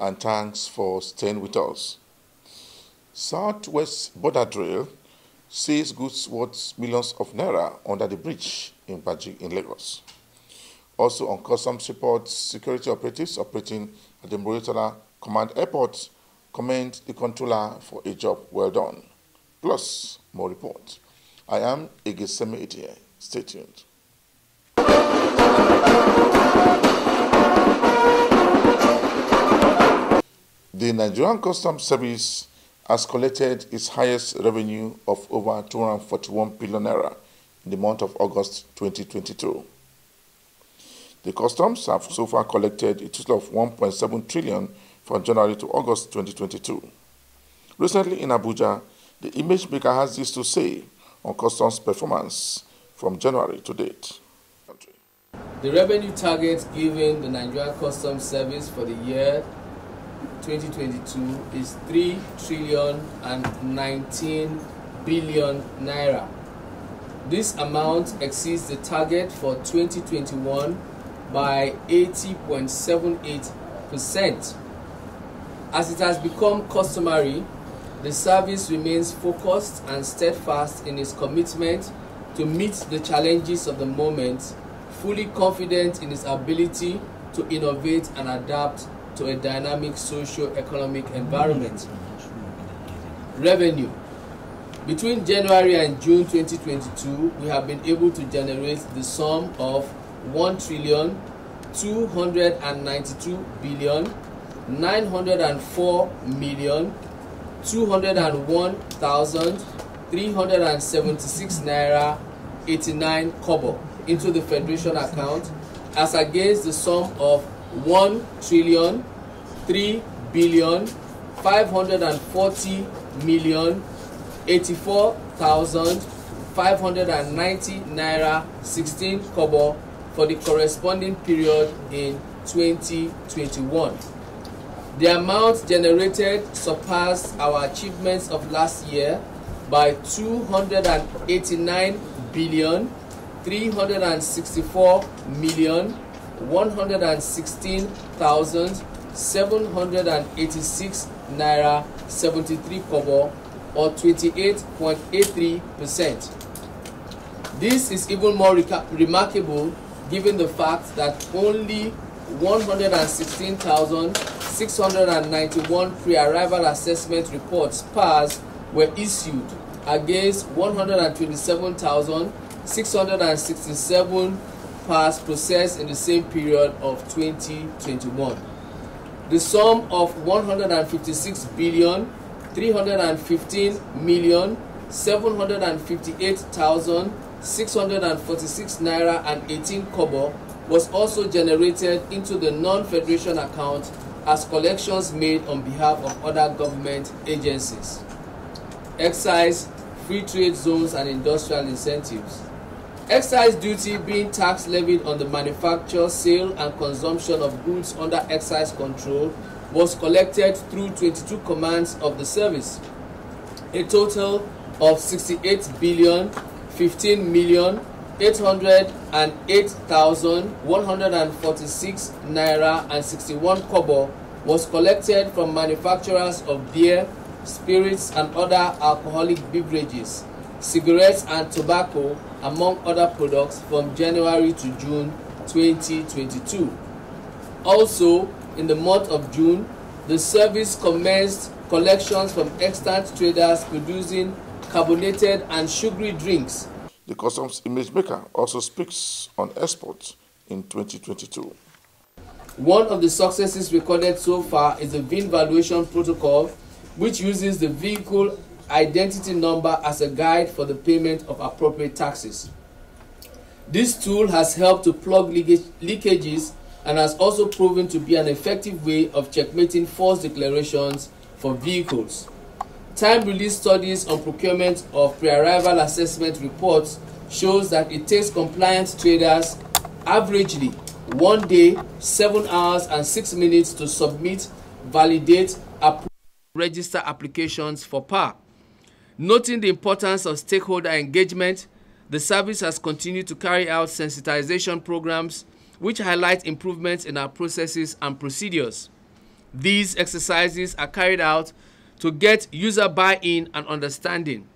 and thanks for staying with us. Southwest Border Trail sees goods worth millions of naira under the bridge in Baji in Lagos. Also on customs reports, security operatives operating at the Murtala Command Airport commend the controller for a job well done. Plus, more reports. I am Egesemi Itie. Stay tuned. The Nigerian Customs Service has collected its highest revenue of over 241 billion naira in the month of August 2022. The customs have so far collected a total of 1.7 trillion from January to August 2022. Recently in Abuja, the image maker has this to say on customs performance from January to date. The revenue target given the Nigerian Customs Service for the year 2022 is 3 trillion and 19 billion naira. This amount exceeds the target for 2021 by 80.78%. As it has become customary, the service remains focused and steadfast in its commitment to meet the challenges of the moment, fully confident in its ability to innovate and adapt to a dynamic socio-economic environment. Revenue. Between January and June 2022, we have been able to generate the sum of 1 trillion 292 billion 904 million 201,376 naira 89 kobo into the Federation account, as against the sum of 1 trillion 3 billion 540 million 84,590 naira 16 kobo for the corresponding period in 2021. The amount generated surpassed our achievements of last year by 289 billion 364 million 116,786 naira 73 kobo, or 28.83%. This is even more remarkable given the fact that only 116,691 pre-arrival assessment reports (PARs) were issued against 127,667 PARs processed in the same period of 2021. The sum of 156 billion 315 million 758,646 naira and 18 kobo was also generated into the non-federation account as collections made on behalf of other government agencies. Excise, free trade zones and industrial incentives. Excise duty being tax levied on the manufacture, sale and consumption of goods under excise control was collected through 22 commands of the service. A total of 68 billion 15 million 808,146 naira and 61 kobo was collected from manufacturers of beer, spirits and other alcoholic beverages, cigarettes and tobacco, among other products, from January to June 2022. Also, in the month of June, the service commenced collections from extant traders producing carbonated and sugary drinks. The customs image maker also speaks on exports in 2022. One of the successes recorded so far is the VIN valuation protocol, which uses the vehicle identity number as a guide for the payment of appropriate taxes. This tool has helped to plug leakages and has also proven to be an effective way of checkmating false declarations for vehicles. Time-release studies on procurement of pre-arrival assessment reports shows that it takes compliant traders averagely 1 day, 7 hours and 6 minutes to submit, validate, approve, register applications for PAR. Noting the importance of stakeholder engagement, the service has continued to carry out sensitization programs which highlight improvements in our processes and procedures. These exercises are carried out to get user buy-in and understanding.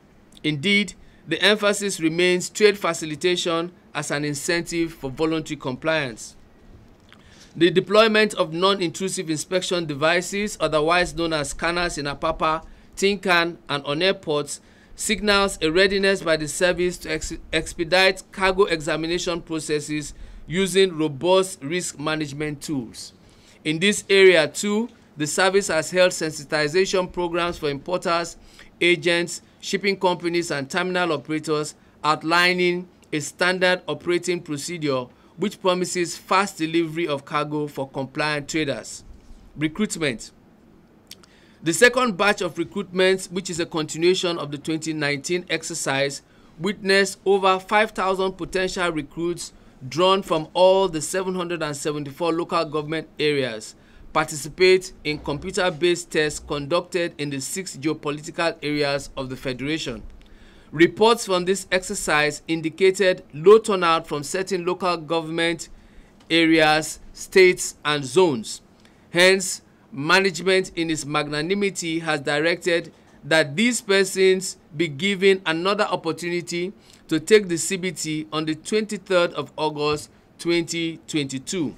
Indeed, the emphasis remains trade facilitation as an incentive for voluntary compliance. The deployment of non-intrusive inspection devices, otherwise known as scanners in Apapa, Tin Can, and on airports, signals a readiness by the service to expedite cargo examination processes using robust risk management tools. In this area too, the service has held sensitization programs for importers, agents, shipping companies, and terminal operators, outlining a standard operating procedure which promises fast delivery of cargo for compliant traders. Recruitment. The second batch of recruitments, which is a continuation of the 2019 exercise, witnessed over 5,000 potential recruits drawn from all the 774 local government areas participate in computer-based tests conducted in the 6 geopolitical areas of the Federation. Reports from this exercise indicated low turnout from certain local government areas, states, and zones. Hence, management in its magnanimity has directed that these persons be given another opportunity to take the CBT on the 23rd of August 2022.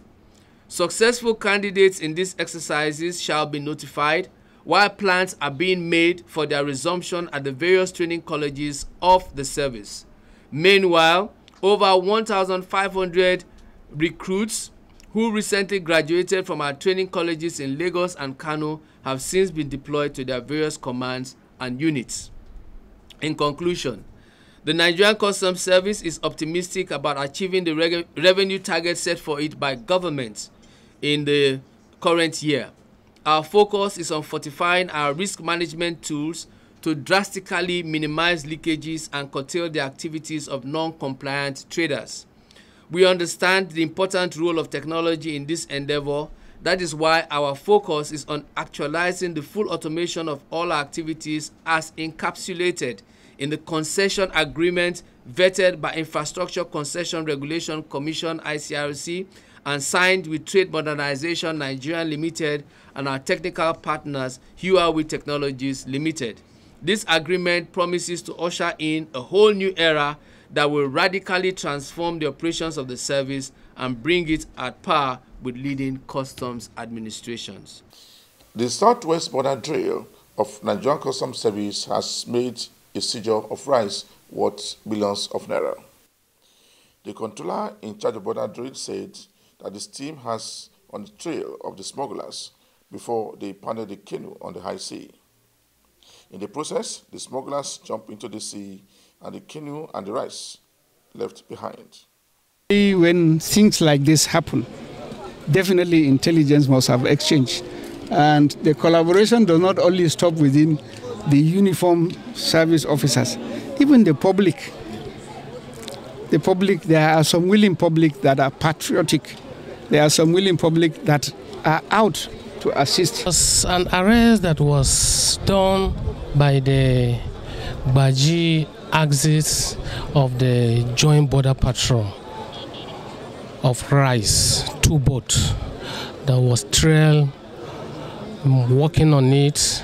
Successful candidates in these exercises shall be notified, while plans are being made for their resumption at the various training colleges of the service. Meanwhile, over 1,500 recruits who recently graduated from our training colleges in Lagos and Kano have since been deployed to their various commands and units. In conclusion, the Nigerian Customs Service is optimistic about achieving the revenue target set for it by government in the current year. Our focus is on fortifying our risk management tools to drastically minimize leakages and curtail the activities of non-compliant traders. We understand the important role of technology in this endeavor. That is why our focus is on actualizing the full automation of all our activities as encapsulated in the concession agreement vetted by Infrastructure Concession Regulation Commission (ICRC) and signed with Trade Modernization Nigeria Limited and our technical partners Huawei Technologies Limited. This agreement promises to usher in a whole new era that will radically transform the operations of the service and bring it at par with leading customs administrations. The Southwest Border Drill of Nigerian Customs Service has made a seizure of rice worth billions of naira. The controller in charge of border drill said that his team has on the trail of the smugglers before they pounded the canoe on the high sea. In the process, the smugglers jumped into the sea and the canoe and the rice left behind. When things like this happen, definitely intelligence must have exchanged. And the collaboration does not only stop within the uniformed service officers, even the public. The public, there are some willing public that are patriotic. There are some willing public that are out to assist. It was an arrest that was done by the Baji axis of the Joint Border Patrol of rice, 2 boats that was trailed, working on it,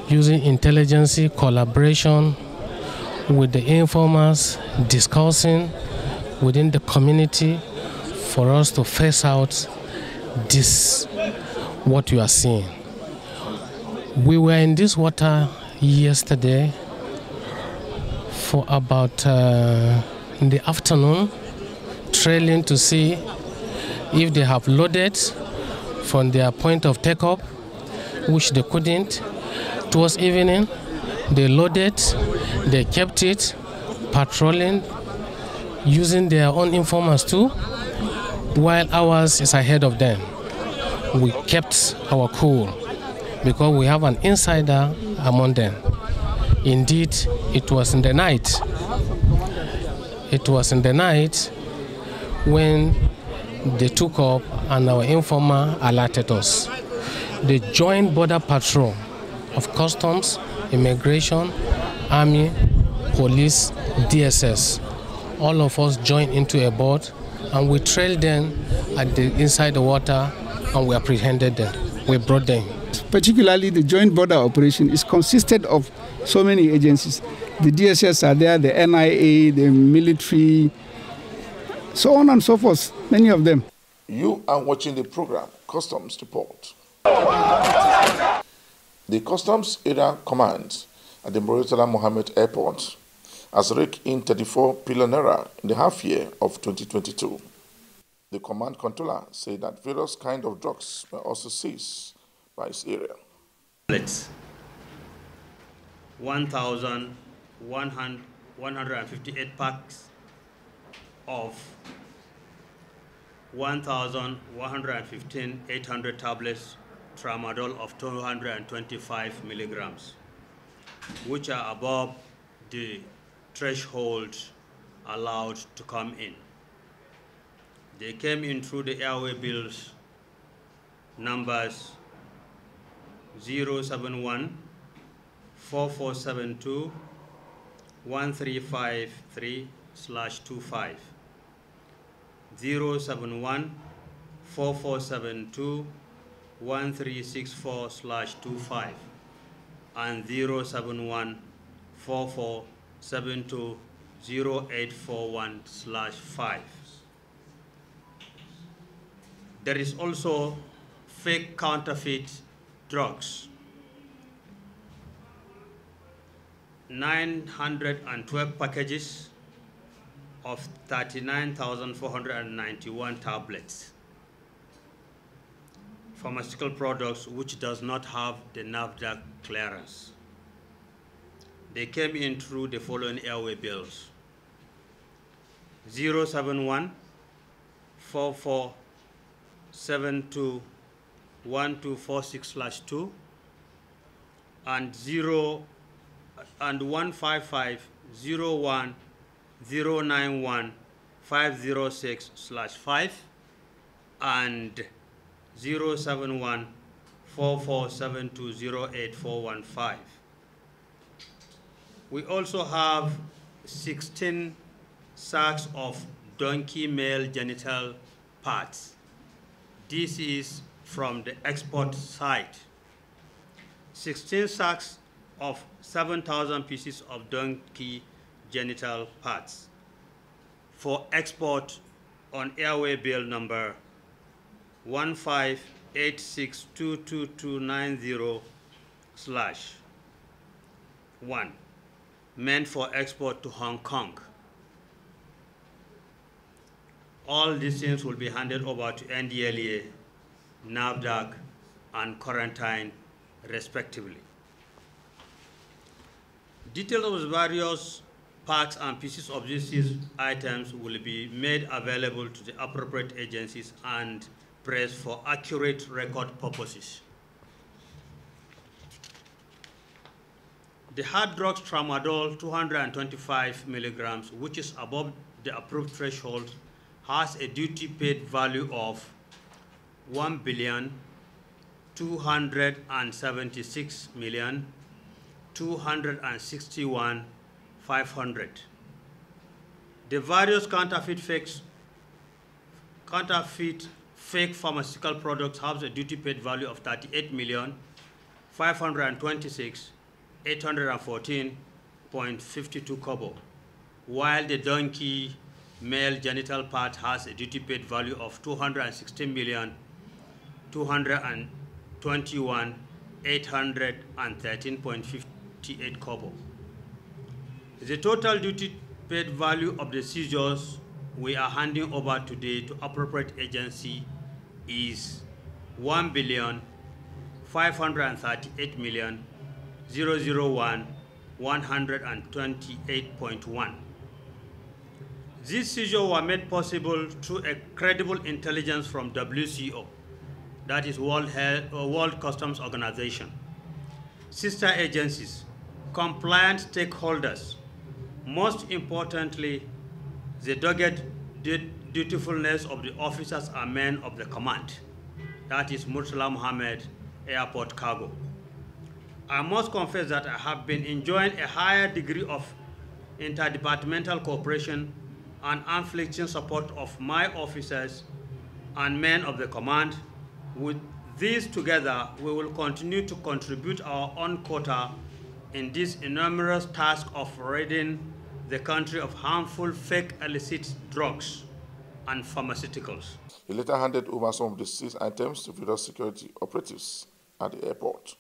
using intelligence collaboration with the informers, discussing within the community for us to face out this, what you are seeing. We were in this water yesterday for about in the afternoon, trailing to see if they have loaded from their point of take-up, which they couldn't. Towards evening, they loaded, they kept it, patrolling, using their own informers too, while ours is ahead of them. We kept our cool because we have an insider among them. Indeed, it was in the night. It was in the night when they took up and our informer alerted us. The Joint Border Patrol of Customs, Immigration, Army, Police, DSS, all of us joined into a boat and we trailed them inside the water and we apprehended them. We brought them. Particularly the joint border operation is consisted of so many agencies. The DSS are there, the NIA, the military, so on and so forth, many of them. You are watching the program Customs Report. The Customs Area Command at the Murtala Mohammed Airport has raked in 34 billion naira in the half year of 2022. The command controller said that various kinds of drugs were also seized by its area. 1,158 packs of 1,115 800 tablets tramadol of 225 milligrams, which are above the threshold allowed to come in. They came in through the airway bills numbers 071 4472 1353/25, 071 4472 1364/25, and 071 4472 0841/5. There is also fake counterfeit drugs, 912 packages of 39,491 tablets, pharmaceutical products which does not have the NAFDAC clearance. They came in through the following airway bills: 071 4472 1246/2 and 155 01 091 506/5 and 071 4472 08415. We also have 16 sacks of donkey male genital parts. This is from the export side. 16 sacks of 7,000 pieces of donkey genital parts for export on airway bill number 158622290/1, meant for export to Hong Kong. All these things will be handed over to NDLEA, NAFDAC, and quarantine, respectively. Details of the various parts and pieces of these items will be made available to the appropriate agencies and press for accurate record purposes. The hard drugs tramadol 225 milligrams, which is above the approved threshold, has a duty paid value of 1,276,261,500. The various counterfeit fake pharmaceutical products have a duty paid value of 38,526,814.52 kobo, while the donkey male genital part has a duty paid value of 216,221,813.58 kobo. The total duty paid value of the seizures we are handing over today to appropriate agency is 1,538,001,128.1. These seizures were made possible through a credible intelligence from WCO, that is World Customs Organization, sister agencies, compliant stakeholders, most importantly, the dogged dutifulness of the officers and men of the command, that is Murtala Mohammed Airport Cargo. I must confess that I have been enjoying a higher degree of interdepartmental cooperation and unflinching support of my officers and men of the command With these together, we will continue to contribute our own quota in this enormous task of ridding the country of harmful fake illicit drugs and pharmaceuticals. He later handed over some of the seized items to various security operatives at the airport.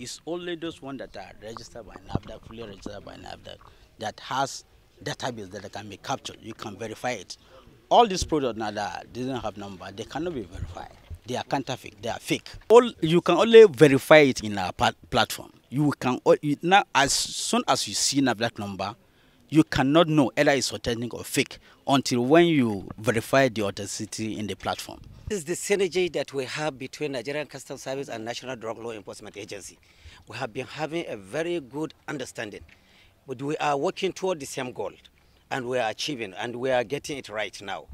It's only those ones that are registered by NAFDAC, fully registered by NAFDAC, that has database that can be captured. You can verify it. All these products now that didn't have number, they cannot be verified. They are counterfeit. They are fake. You can only verify it in our platform. Now, as soon as you see NAFDAC number, you cannot know whether it's authentic or fake until when you verify the authenticity in the platform. This is the synergy that we have between Nigerian Customs Service and National Drug Law Enforcement Agency. We have been having a very good understanding, but we are working toward the same goal, and we are achieving, and we are getting it right now.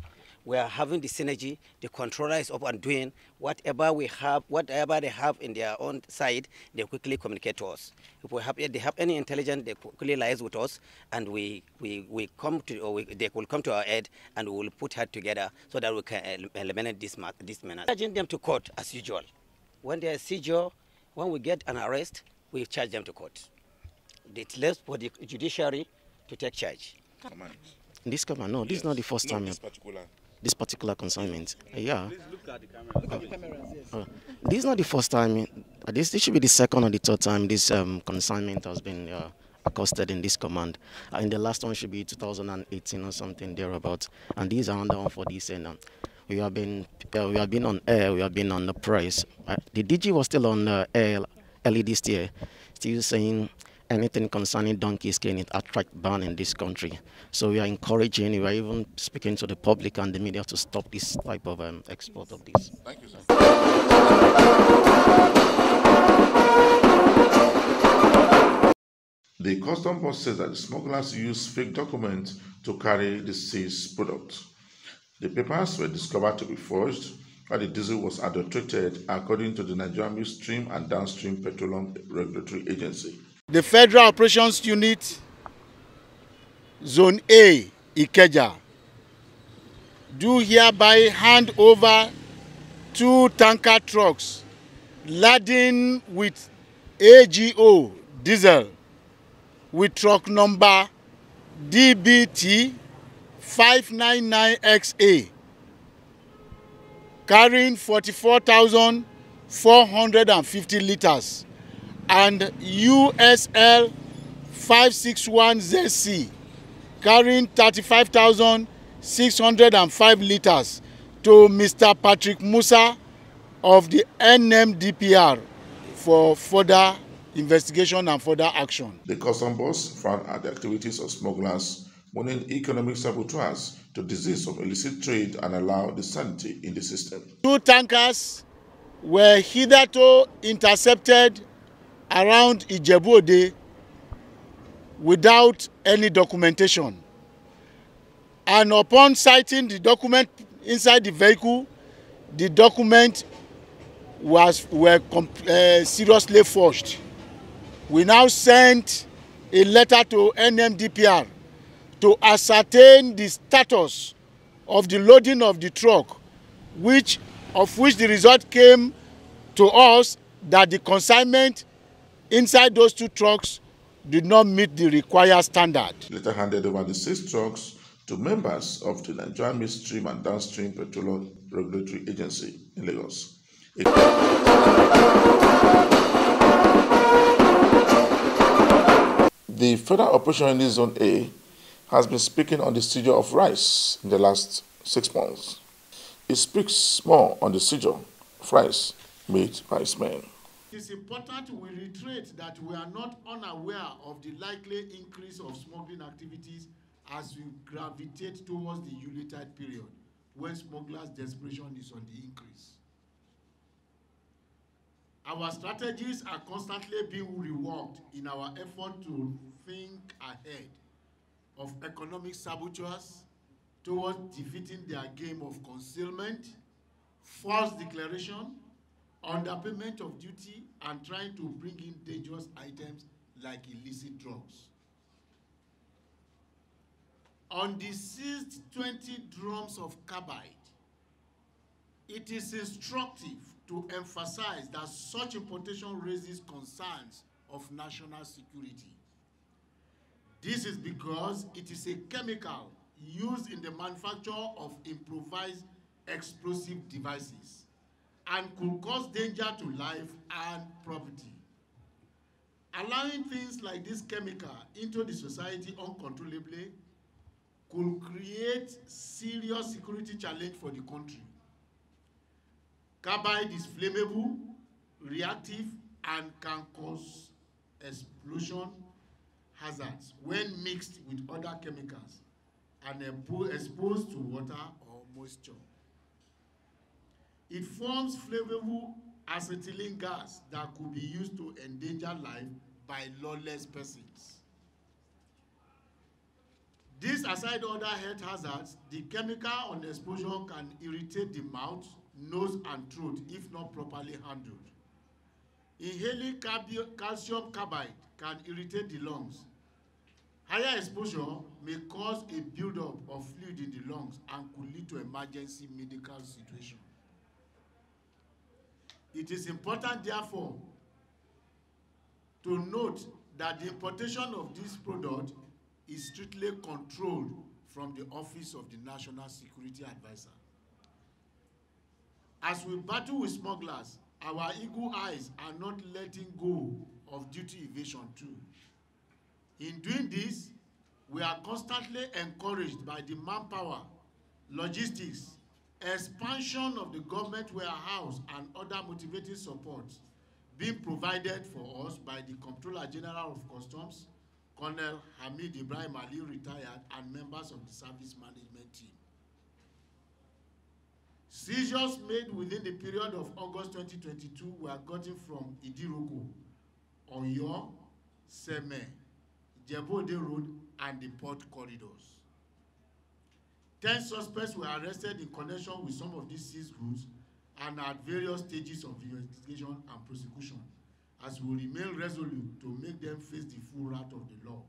We are having the synergy. The controller is up and doing whatever we have, whatever they have in their own side, they quickly communicate to us. If they have any intelligence, they quickly liaise with us, and they will come to our aid, and we will put head together so that we can eliminate this menace. Charging them to court as usual. When they are seizure, when we get an arrest, we charge them to court. It's left for the judiciary to take charge. This command, no, this is not the first time. This particular consignment. Yeah. Please look at the camera. Look at the cameras, yes. This is not the first time. This should be the second or the third time this consignment has been accosted in this command. In the last one should be 2018 or something thereabout. And these are another one for this. And we have been on air. We have been on the press. The DG was still on air early this year, still saying anything concerning donkey skin, it attract ban in this country. So we are encouraging, we are even speaking to the public and the media to stop this type of export of this. Thank you, sir. The custom boss says that the smugglers use fake documents to carry the seized product. The papers were discovered to be forged, and the diesel was adulterated according to the Nigerian Midstream and Downstream Petroleum Regulatory Agency. The Federal Operations Unit, Zone A, Ikeja, do hereby hand over 2 tanker trucks laden with AGO diesel with truck number DBT 599XA carrying 44,450 liters and USL 561ZC carrying 35,605 liters to Mr. Patrick Musa of the NMDPR for further investigation and further action. The custom boss found out the activities of smugglers wanting economic saboteurs to desist of illicit trade and allow the sanity in the system. 2 tankers were hitherto intercepted around Ijebu-Ode without any documentation. And upon citing the document inside the vehicle, the document were seriously forged. We now sent a letter to NMDPR to ascertain the status of the loading of the truck, of which the result came to us that the consignment inside those 2 trucks did not meet the required standard. Later handed over the 6 trucks to members of the Nigerian Midstream and Downstream Petroleum Regulatory Agency in Lagos. The Federal Operation Unit Zone A has been speaking on the seizure of rice in the last 6 months. It speaks more on the seizure of rice made by its men. It is important we reiterate that we are not unaware of the likely increase of smuggling activities as we gravitate towards the Yuletide period, when smugglers' desperation is on the increase. Our strategies are constantly being reworked in our effort to think ahead of economic saboteurs towards defeating their game of concealment, false declaration, underpayment of duty, and trying to bring in dangerous items like illicit drugs. On the seized 20 drums of carbide, it is instructive to emphasize that such importation raises concerns of national security. This is because it is a chemical used in the manufacture of improvised explosive devices and could cause danger to life and property. Allowing things like this chemical into the society uncontrollably could create serious security challenge for the country. Carbide is flammable, reactive, and can cause explosion hazards when mixed with other chemicals and exposed to water or moisture. It forms flammable acetylene gas that could be used to endanger life by lawless persons. This, aside other health hazards, the chemical on exposure can irritate the mouth, nose, and throat if not properly handled. Inhaling calcium carbide can irritate the lungs. Higher exposure may cause a buildup of fluid in the lungs and could lead to emergency medical situation. It is important, therefore, to note that the importation of this product is strictly controlled from the Office of the National Security Advisor. As we battle with smugglers, our eagle eyes are not letting go of duty evasion too. In doing this, we are constantly encouraged by the manpower, logistics, expansion of the government warehouse and other motivating support being provided for us by the Comptroller General of Customs, Colonel Hamid Ibrahim Ali, retired, and members of the service management team. Seizures made within the period of August 2022 were gotten from Idiroko, Oyo, Seme, Jebode Road, and the port corridors. 10 suspects were arrested in connection with some of these seized goods and at various stages of investigation and prosecution, as we remain resolute to make them face the full wrath of the law.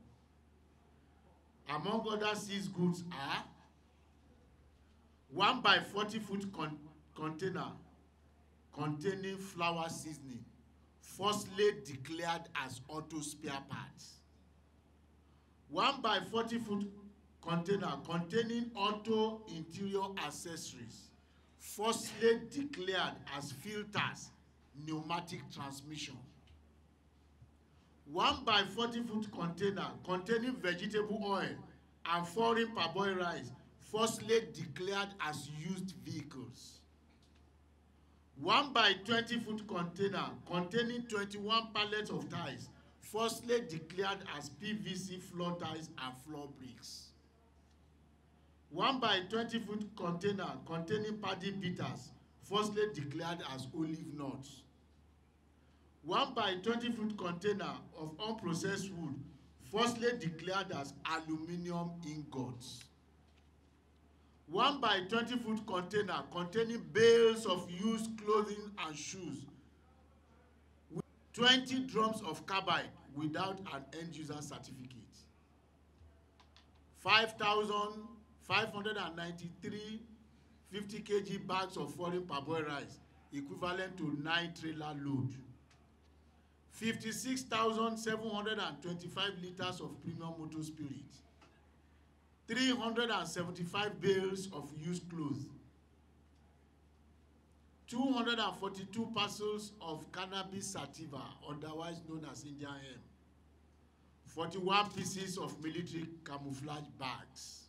Among other seized goods are 1 by 40-foot container containing flour seasoning, falsely declared as auto spare parts. 1 by 40-foot container containing auto interior accessories, falsely declared as filters, pneumatic transmission. 1 by 40-foot container containing vegetable oil and foreign parboiled rice, falsely declared as used vehicles. 1 by 20-foot container containing 21 pallets of tiles, falsely declared as PVC floor tiles and floor bricks. 1 by 20-foot container containing paddy bitters, falsely declared as olive nuts. 1 by 20-foot container of unprocessed wood, falsely declared as aluminium ingots. 1 by 20-foot container containing bales of used clothing and shoes, 20 drums of carbide without an end-user certificate, 5,593 50 kg bags of foreign parboiled rice, equivalent to 9 trailer load, 56,725 liters of premium motor spirit, 375 bales of used clothes, 242 parcels of cannabis sativa, otherwise known as Indian hemp, 41 pieces of military camouflage bags.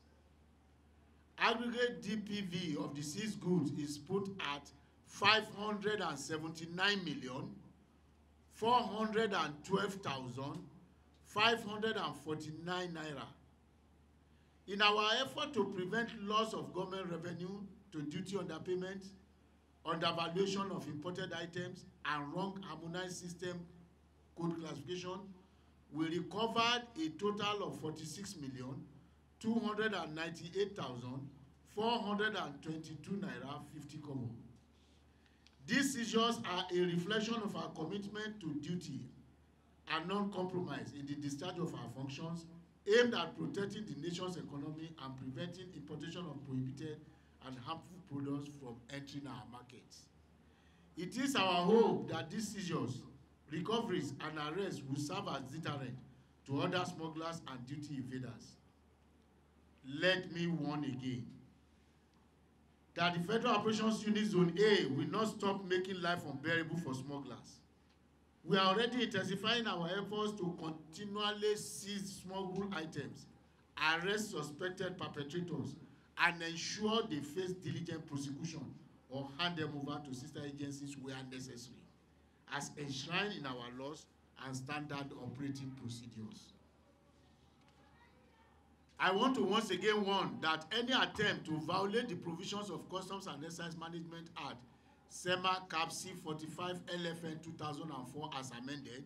Aggregate DPV of the seized goods is put at 579,412,549 naira. In our effort to prevent loss of government revenue to duty underpayment, undervaluation of imported items, and wrong harmonized system code classification, we recovered a total of 46,298,422 naira 50 kobo. These seizures are a reflection of our commitment to duty and non-compromise in the discharge of our functions aimed at protecting the nation's economy and preventing importation of prohibited and harmful products from entering our markets. It is our hope that these seizures, recoveries, and arrests will serve as deterrent to other smugglers and duty evaders. Let me warn again that the Federal Operations Unit Zone A will not stop making life unbearable for smugglers. We are already intensifying our efforts to continually seize smuggled items, arrest suspected perpetrators, and ensure they face diligent prosecution or hand them over to sister agencies where necessary, as enshrined in our laws and standard operating procedures. I want to once again warn that any attempt to violate the provisions of Customs and Excise Management Act, SEMA Cap C45 LFN 2004 as amended,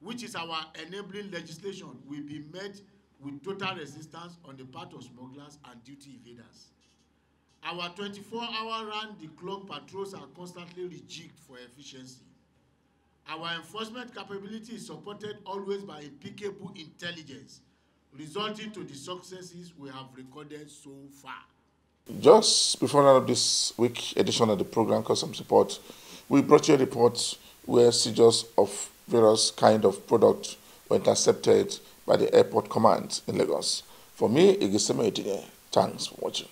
which is our enabling legislation, will be met with total resistance on the part of smugglers and duty evaders. Our 24-hour round-the-clock patrols are constantly rejigged for efficiency. Our enforcement capability is supported always by impeccable intelligence, resulting to the successes we have recorded so far. Just before the end of this week edition of the program Customs Report, we brought you a report where seizures of various kind of products were intercepted by the Airport Command in Lagos. For me, Igiseme Edine, thanks for watching.